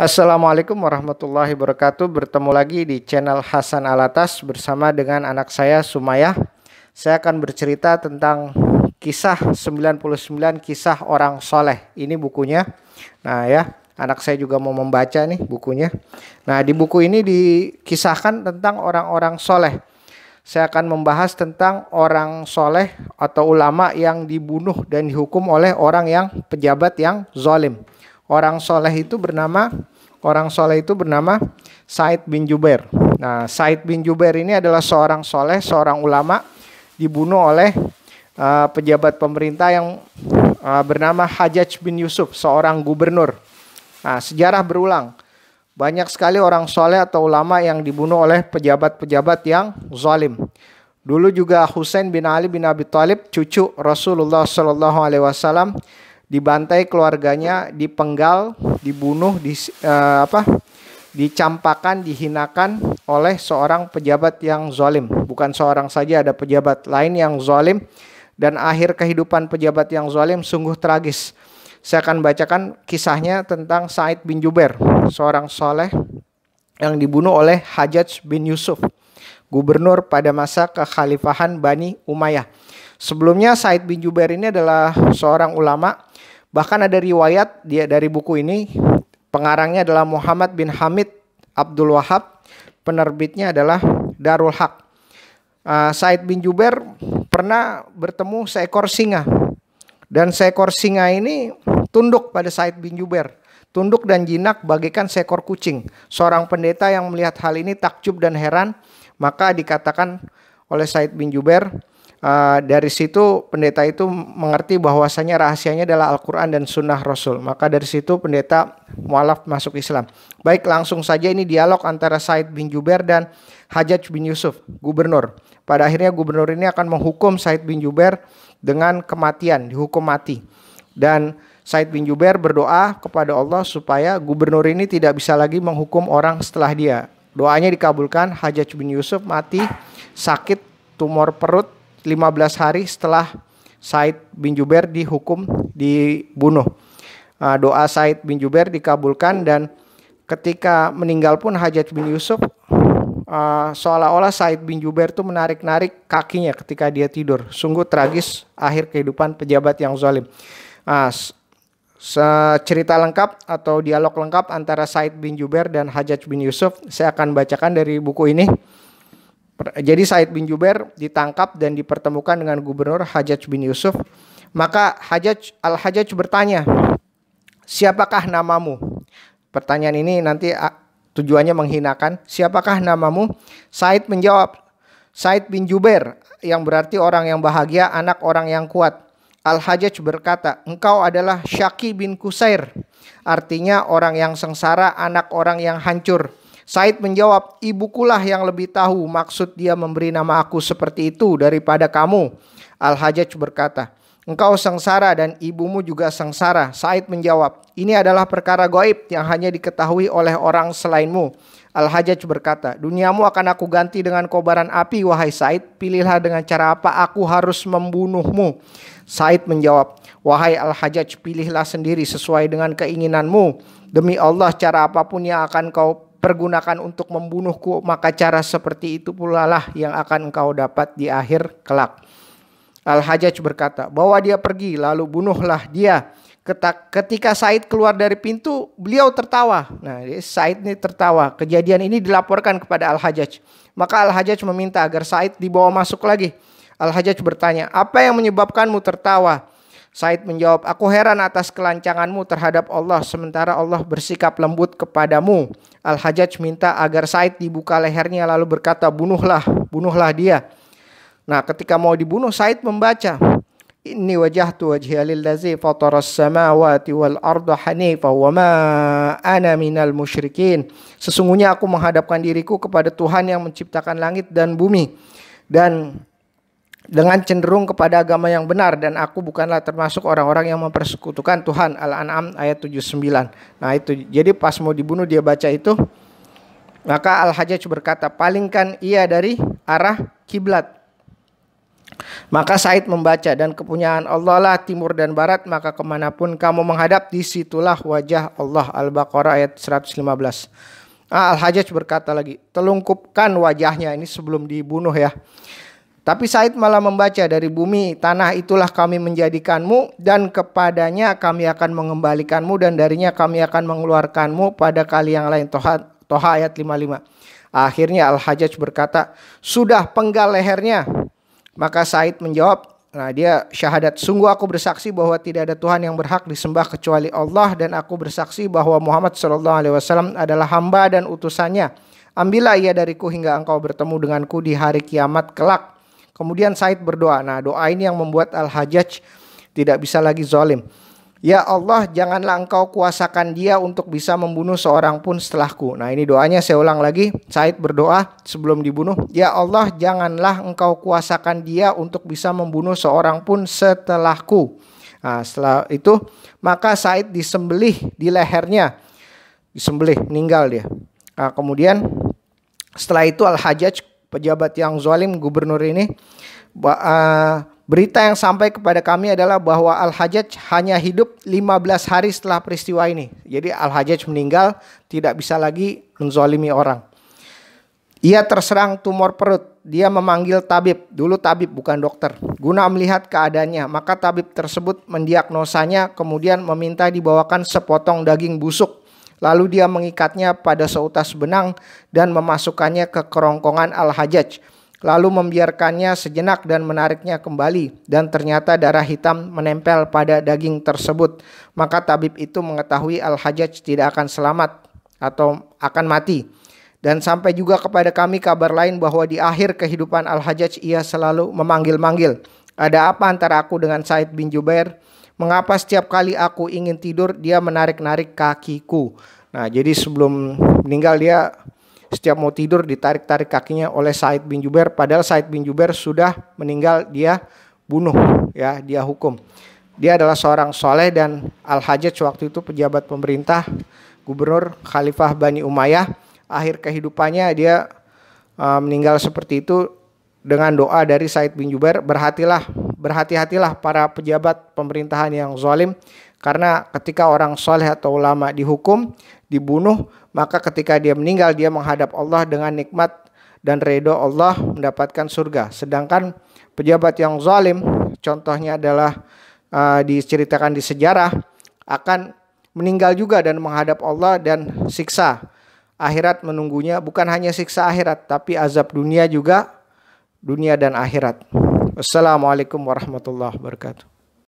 Assalamualaikum warahmatullahi wabarakatuh. Bertemu lagi di channel Hasan Alatas bersama dengan anak saya Sumayah. Saya akan bercerita tentang kisah 99 kisah orang soleh. Ini bukunya. Nah ya, anak saya juga mau membaca nih bukunya. Nah, di buku ini dikisahkan tentang orang-orang soleh. Saya akan membahas tentang orang soleh atau ulama yang dibunuh dan dihukum oleh orang yang pejabat yang zalim. Orang soleh itu bernama Said bin Jubair. Nah, Said bin Jubair ini adalah seorang soleh, seorang ulama dibunuh oleh pejabat pemerintah yang bernama Hajjaj bin Yusuf, seorang gubernur. Nah, sejarah berulang. Banyak sekali orang soleh atau ulama yang dibunuh oleh pejabat-pejabat yang zalim. Dulu juga Husain bin Ali bin Abi Thalib, cucu Rasulullah SAW, dibantai keluarganya, dipenggal, dibunuh, dicampakan, dihinakan oleh seorang pejabat yang zalim. Bukan seorang saja, ada pejabat lain yang zalim, dan akhir kehidupan pejabat yang zalim sungguh tragis. Saya akan bacakan kisahnya tentang Said bin Jubair, seorang soleh yang dibunuh oleh Hajjaj bin Yusuf, gubernur pada masa kekhalifahan Bani Umayyah. Sebelumnya Said bin Jubair ini adalah seorang ulama. Bahkan ada riwayat dia dari buku ini, pengarangnya adalah Muhammad bin Hamid Abdul Wahab, penerbitnya adalah Darul Haq. Said bin Jubair pernah bertemu seekor singa, dan seekor singa ini tunduk pada Said bin Jubair, tunduk dan jinak bagaikan seekor kucing. Seorang pendeta yang melihat hal ini takjub dan heran, maka dikatakan oleh Said bin Jubair, dari situ pendeta itu mengerti bahwasanya rahasianya adalah Al-Quran dan Sunnah Rasul. Maka dari situ pendeta mualaf masuk Islam. Baik, langsung saja ini dialog antara Said bin Jubair dan Hajjaj bin Yusuf, gubernur. Pada akhirnya gubernur ini akan menghukum Said bin Jubair dengan kematian, dihukum mati. Dan Said bin Jubair berdoa kepada Allah supaya gubernur ini tidak bisa lagi menghukum orang setelah dia. Doanya dikabulkan, Hajjaj bin Yusuf mati sakit tumor perut 15 hari setelah Said bin Jubair dibunuh. Doa Said bin Jubair dikabulkan, dan ketika meninggal pun Hajjaj bin Yusuf seolah-olah Said bin Jubair itu menarik-narik kakinya ketika dia tidur. Sungguh tragis akhir kehidupan pejabat yang zalim. Cerita lengkap atau dialog lengkap antara Said bin Jubair dan Hajjaj bin Yusuf saya akan bacakan dari buku ini. Jadi Said bin Jubair ditangkap dan dipertemukan dengan gubernur Hajjaj bin Yusuf. Maka Al-Hajjaj bertanya, "Siapakah namamu?" Pertanyaan ini nanti tujuannya menghinakan. "Siapakah namamu?" Said menjawab, "Said bin Jubair," yang berarti orang yang bahagia, anak orang yang kuat. Al-Hajjaj berkata, "Engkau adalah Syaki bin Kusair," artinya orang yang sengsara, anak orang yang hancur. Said menjawab, "Ibukulah yang lebih tahu maksud dia memberi nama aku seperti itu daripada kamu." Al-Hajjaj berkata, "Engkau sengsara dan ibumu juga sengsara." Said menjawab, "Ini adalah perkara gaib yang hanya diketahui oleh orang selainmu." Al-Hajjaj berkata, "Duniamu akan aku ganti dengan kobaran api, wahai Said. Pilihlah dengan cara apa aku harus membunuhmu." Said menjawab, "Wahai Al-Hajjaj, pilihlah sendiri sesuai dengan keinginanmu. Demi Allah, cara apapun yang akan kau pergunakan untuk membunuhku, maka cara seperti itu pula lah yang akan engkau dapat di akhir kelak." Al-Hajjaj berkata, "Bawa dia pergi, lalu bunuhlah dia." Ketika Said keluar dari pintu, beliau tertawa. Nah, Said ini tertawa. Kejadian ini dilaporkan kepada Al-Hajjaj. Maka Al-Hajjaj meminta agar Said dibawa masuk lagi. Al-Hajjaj bertanya, "Apa yang menyebabkanmu tertawa?" Said menjawab, "Aku heran atas kelancanganmu terhadap Allah, sementara Allah bersikap lembut kepadamu." Al-Hajjaj minta agar Said dibuka lehernya lalu berkata, bunuhlah dia." Nah, ketika mau dibunuh, Said membaca, "Inni wajahtu wajhiya lillazi fataras samawati wal arda hanifa wa ma ana minal musyrikin." Sesungguhnya aku menghadapkan diriku kepada Tuhan yang menciptakan langit dan bumi, dan dengan cenderung kepada agama yang benar, dan aku bukanlah termasuk orang-orang yang mempersekutukan Tuhan. Al-An'am ayat 79. Nah itu, jadi pas mau dibunuh dia baca itu. Maka Al-Hajjaj berkata, "Palingkan ia dari arah kiblat." Maka Said membaca, dan kepunyaan Allah lah timur dan barat, maka kemanapun kamu menghadap, disitulah wajah Allah. Al-Baqarah ayat 115. Al-Hajjaj berkata lagi, telungkupkan wajahnya, ini sebelum dibunuh ya. Tapi Said malah membaca, dari bumi, tanah itulah kami menjadikanmu, dan kepadanya kami akan mengembalikanmu, dan darinya kami akan mengeluarkanmu pada kali yang lain. Toha ayat 55. Akhirnya Al-Hajjaj berkata, sudah, penggal lehernya. Maka Said menjawab, dia syahadat, sungguh aku bersaksi bahwa tidak ada Tuhan yang berhak disembah kecuali Allah, dan aku bersaksi bahwa Muhammad SAW adalah hamba dan utusannya. Ambillah ia dariku hingga engkau bertemu denganku di hari kiamat kelak. Kemudian Said berdoa. Doa ini yang membuat Al-Hajjaj tidak bisa lagi zalim. Ya Allah, janganlah engkau kuasakan dia untuk bisa membunuh seorang pun setelahku. Ini doanya, saya ulang lagi. Said berdoa sebelum dibunuh. Ya Allah, janganlah engkau kuasakan dia untuk bisa membunuh seorang pun setelahku. Setelah itu, maka Said disembelih di lehernya. Disembelih, meninggal dia. Kemudian setelah itu Al-Hajjaj, pejabat yang zalim, gubernur ini, berita yang sampai kepada kami adalah bahwa Al-Hajjaj hanya hidup 15 hari setelah peristiwa ini. Jadi Al-Hajjaj meninggal, tidak bisa lagi menzalimi orang. Ia terserang tumor perut. Dia memanggil tabib, dulu tabib bukan dokter, guna melihat keadaannya. Maka tabib tersebut mendiagnosanya, kemudian meminta dibawakan sepotong daging busuk. Lalu dia mengikatnya pada seutas benang dan memasukkannya ke kerongkongan Al-Hajjaj. Lalu membiarkannya sejenak dan menariknya kembali, dan ternyata darah hitam menempel pada daging tersebut. Maka tabib itu mengetahui Al-Hajjaj tidak akan selamat atau akan mati. Dan sampai juga kepada kami kabar lain bahwa di akhir kehidupan Al-Hajjaj ia selalu memanggil-manggil, ada apa antara aku dengan Said bin Jubair? Mengapa setiap kali aku ingin tidur dia menarik-narik kakiku? Jadi sebelum meninggal dia setiap mau tidur ditarik-tarik kakinya oleh Said bin Jubair, padahal Said bin Jubair sudah meninggal, dia bunuh ya, dia hukum. Dia adalah seorang soleh, dan Al-Hajjaj waktu itu pejabat pemerintah, gubernur Khalifah Bani Umayyah. Akhir kehidupannya dia meninggal seperti itu dengan doa dari Said bin Jubair, berhati-hatilah para pejabat pemerintahan yang zalim, karena ketika orang soleh atau ulama dihukum, dibunuh, maka ketika dia meninggal dia menghadap Allah dengan nikmat dan ridho Allah, mendapatkan surga. Sedangkan pejabat yang zalim, contohnya adalah diceritakan di sejarah, akan meninggal juga dan menghadap Allah, dan siksa akhirat menunggunya. Bukan hanya siksa akhirat, tapi azab dunia juga, dunia dan akhirat. Wassalamualaikum warahmatullahi wabarakatuh.